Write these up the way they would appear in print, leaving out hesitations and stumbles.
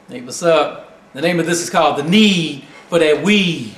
Hey, what's up? The name of this is called The Need for That Weed.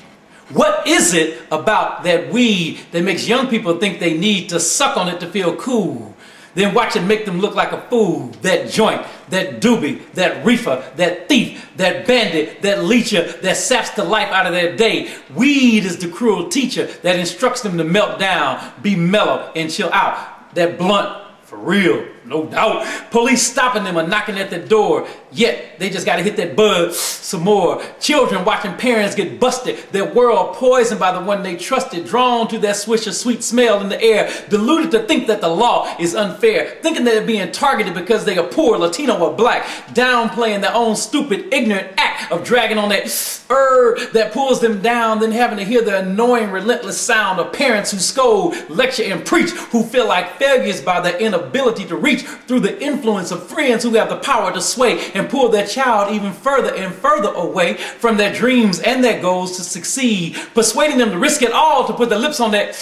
What is it about that weed that makes young people think they need to suck on it to feel cool? Then watch it make them look like a fool. That joint, that doobie, that reefer, that thief, that bandit, that leecher that saps the life out of their day. Weed is the cruel teacher that instructs them to melt down, be mellow, and chill out. That blunt, for real, no doubt. Police stopping them or knocking at the door, yet they just gotta hit that bud some more. Children watching parents get busted, their world poisoned by the one they trusted, drawn to that swish of sweet smell in the air, deluded to think that the law is unfair, thinking that they're being targeted because they are poor, Latino, or black, downplaying their own stupid, ignorant act of dragging on that herb that pulls them down, then having to hear the annoying, relentless sound of parents who scold, lecture, and preach, who feel like failures by their inability to reach through the influence of friends who have the power to sway and pull their child even further and further away from their dreams and their goals to succeed, persuading them to risk it all to put their lips on that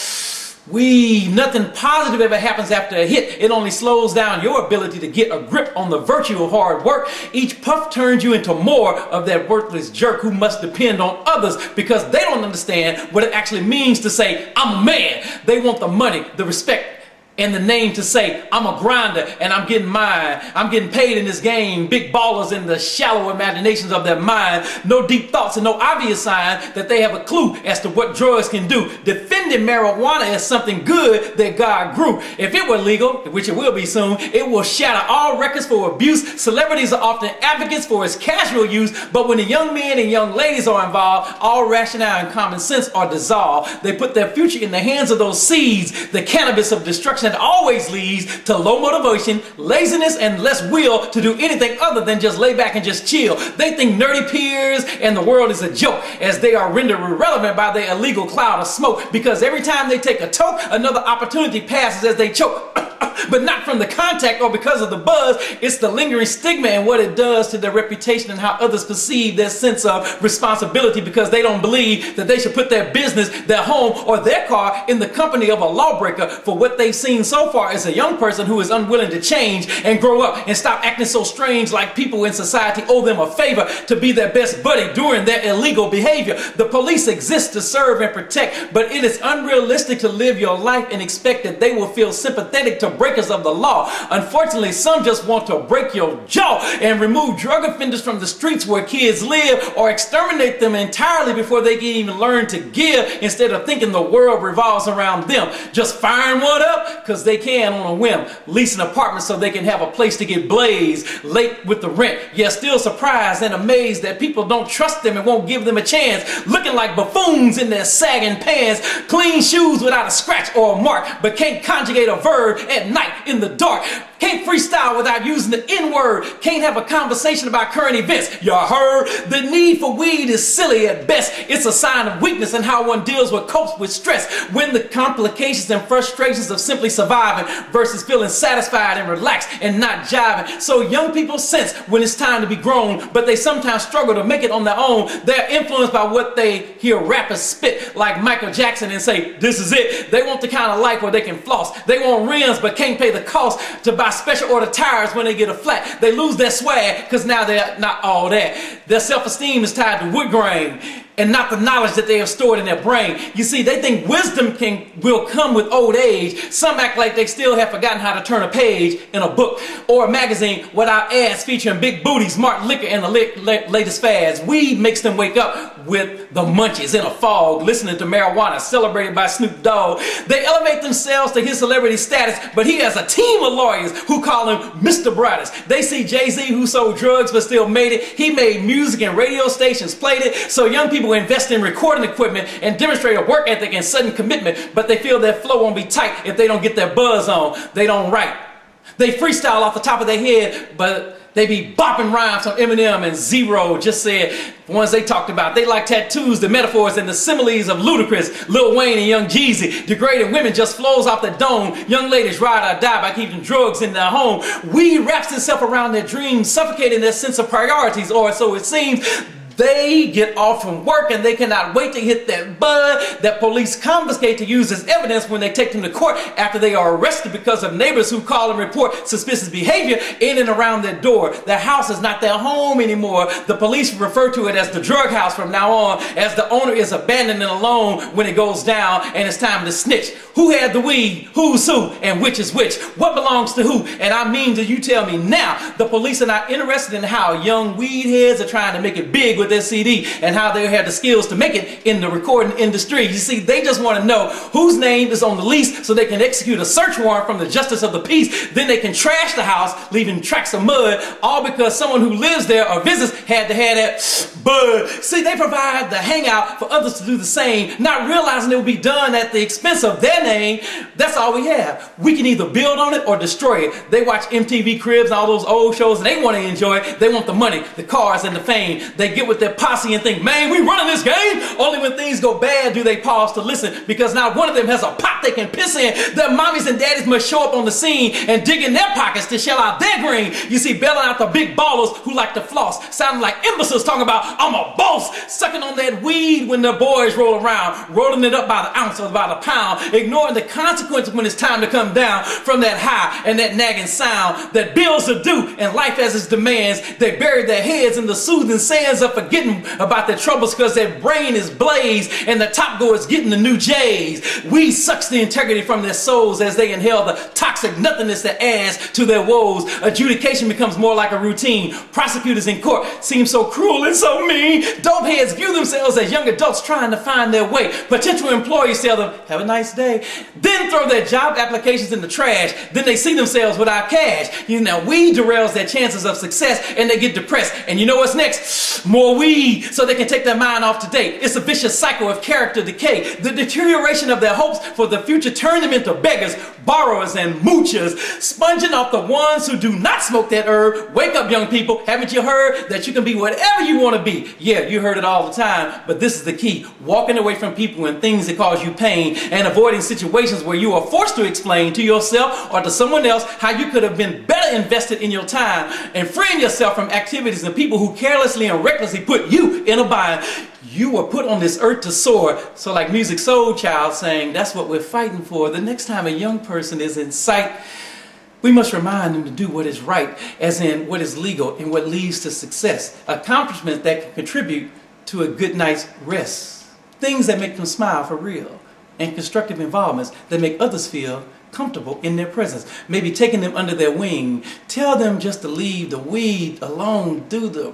weed. Nothing positive ever happens after a hit. It only slows down your ability to get a grip on the virtue of hard work. Each puff turns you into more of that worthless jerk who must depend on others because they don't understand what it actually means to say, I'm a man. They want the money, the respect, and the name to say, I'm a grinder and I'm getting mine. I'm getting paid in this game. Big ballers in the shallow imaginations of their mind. No deep thoughts and no obvious sign that they have a clue as to what drugs can do. Defending marijuana as something good that God grew. If it were legal, which it will be soon, it will shatter all records for abuse. Celebrities are often advocates for its casual use, but when the young men and young ladies are involved, all rationale and common sense are dissolved. They put their future in the hands of those seeds, the cannabis of destruction that always leads to low motivation, laziness, and less will to do anything other than just lay back and just chill. They think nerdy peers and the world is a joke as they are rendered irrelevant by their illegal cloud of smoke because every time they take a toke, another opportunity passes as they choke. But not from the contact or because of the buzz. It's the lingering stigma and what it does to their reputation and how others perceive their sense of responsibility because they don't believe that they should put their business, their home, or their car in the company of a lawbreaker for what they've seen so far as a young person who is unwilling to change and grow up and stop acting so strange like people in society owe them a favor to be their best buddy during their illegal behavior. The police exist to serve and protect, but it is unrealistic to live your life and expect that they will feel sympathetic to breakers of the law. Unfortunately, some just want to break your jaw and remove drug offenders from the streets where kids live or exterminate them entirely before they can even learn to give instead of thinking the world revolves around them. Just firing one up because they can on a whim, leasing apartments so they can have a place to get blazed, late with the rent, yet still surprised and amazed that people don't trust them and won't give them a chance, looking like buffoons in their sagging pants, clean shoes without a scratch or a mark, but can't conjugate a verb at night in the dark, can't freestyle without using the N-word, can't have a conversation about current events. You heard? The need for weed is silly at best. It's a sign of weakness in how one deals with copes with stress when the complications and frustrations of simply surviving versus feeling satisfied and relaxed and not jiving. So young people sense when it's time to be grown, but they sometimes struggle to make it on their own. They're influenced by what they hear rappers spit like Michael Jackson and say, this is it. They want the kind of life where they can floss. They want rims but can't pay the cost to buy special order tires when they get a flat. They lose their swag because now they're not all that. Their self-esteem is tied to wood grain and not the knowledge that they have stored in their brain. You see, they think wisdom will come with old age. Some act like they still have forgotten how to turn a page in a book or a magazine without ads featuring big booties, mart liquor, and the latest fads. Weed makes them wake up with the munchies in a fog, listening to marijuana celebrated by Snoop Dogg. They elevate themselves to his celebrity status, but he has a team of lawyers who call him Mr. Brightest. They see Jay-Z, who sold drugs but still made it. He made music and radio stations played it. So young people invest in recording equipment and demonstrate a work ethic and sudden commitment, but they feel their flow won't be tight if they don't get their buzz on. They don't write. They freestyle off the top of their head, but they be bopping rhymes from Eminem and Zero just said, ones they talked about. They like tattoos, the metaphors, and the similes of Ludacris, Lil Wayne, and Young Jeezy. Degrading women just flows off the dome. Young ladies ride or die by keeping drugs in their home. Weed wraps itself around their dreams, suffocating their sense of priorities, or so it seems. They get off from work and they cannot wait to hit that bud that police confiscate to use as evidence when they take them to court after they are arrested because of neighbors who call and report suspicious behavior in and around their door. Their house is not their home anymore. The police refer to it as the drug house from now on, as the owner is abandoned and alone when it goes down and it's time to snitch. Who had the weed? Who's who? And which is which? What belongs to who? And I mean, do you tell me now? The police are not interested in how young weed heads are trying to make it big with their CD and how they have the skills to make it in the recording industry. You see, they just want to know whose name is on the lease so they can execute a search warrant from the justice of the peace. Then they can trash the house, leaving tracks of mud, all because someone who lives there or visits had to have that bud. See, they provide the hangout for others to do the same, not realizing it will be done at the expense of their name. That's all we have. We can either build on it or destroy it. They watch MTV Cribs and all those old shows and they want to enjoy it. They want the money, the cars, and the fame. They get with their posse and think, man, we running this game. Only when things go bad do they pause to listen, because not one of them has a pot they can piss in. Their mommies and daddies must show up on the scene and dig in their pockets to shell out their green. You see, bailing out the big ballers who like to floss, sounding like imbeciles talking about, I'm a boss, sucking on that weed when their boys roll around, rolling it up by the ounce or by the pound, ignoring the consequences when it's time to come down from that high and that nagging sound that bills are due and life has its demands. They bury their heads in the soothing sands of forgetting about their troubles because their brain is blazed and the top goers getting the new J's. Weed sucks the integrity from their souls as they inhale the toxic nothingness that adds to their woes. Adjudication becomes more like a routine. Prosecutors in court seem so cruel and so mean. Dope heads view themselves as young adults trying to find their way. Potential employees tell them, have a nice day. Then throw their job applications in the trash. Then they see themselves without cash. You know, weed derails their chances of success and they get depressed. And you know what's next? More weed so they can take their mind off today. It's a vicious cycle of character decay. The deterioration of their hopes for the future turn them into beggars, borrowers, and moochers, sponging off the ones who do not smoke that herb. Wake up, young people. Haven't you heard that you can be whatever you want to be? Yeah, you heard it all the time, but this is the key. Walking away from people and things that cause you pain and avoiding situations where you are forced to explain to yourself or to someone else how you could have been better invested in your time, and freeing yourself from activities and people who carelessly and recklessly put you in a bind. You were put on this earth to soar. So like Music Soul Child saying, that's what we're fighting for. The next time a young person is in sight, we must remind them to do what is right, as in what is legal and what leads to success. Accomplishments that can contribute to a good night's rest. Things that make them smile for real. And constructive involvements that make others feel comfortable in their presence. Maybe taking them under their wing. Tell them just to leave the weed alone. Do the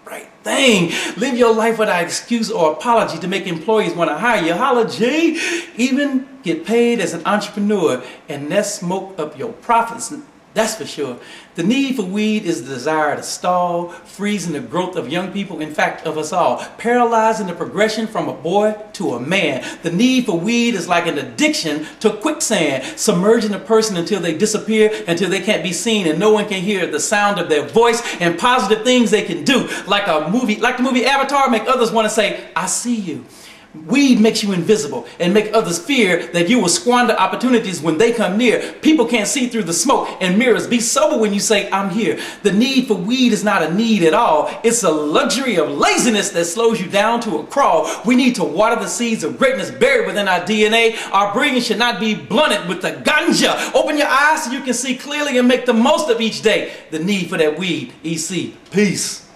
right thing. Live your life without excuse or apology to make employees want to hire you. Holla, G. Even get paid as an entrepreneur and let smoke up your profits. That's for sure. The need for weed is the desire to stall, freezing the growth of young people, in fact, of us all, paralyzing the progression from a boy to a man. The need for weed is like an addiction to quicksand, submerging a person until they disappear, until they can't be seen and no one can hear the sound of their voice and positive things they can do. Like the movie Avatar, make others want to say, I see you. Weed makes you invisible and make others fear that you will squander opportunities when they come near. People can't see through the smoke and mirrors. Be sober when you say, I'm here. The need for weed is not a need at all. It's a luxury of laziness that slows you down to a crawl. We need to water the seeds of greatness buried within our DNA. Our breathing should not be blunted with the ganja. Open your eyes so you can see clearly and make the most of each day. The need for that weed. EC. Peace.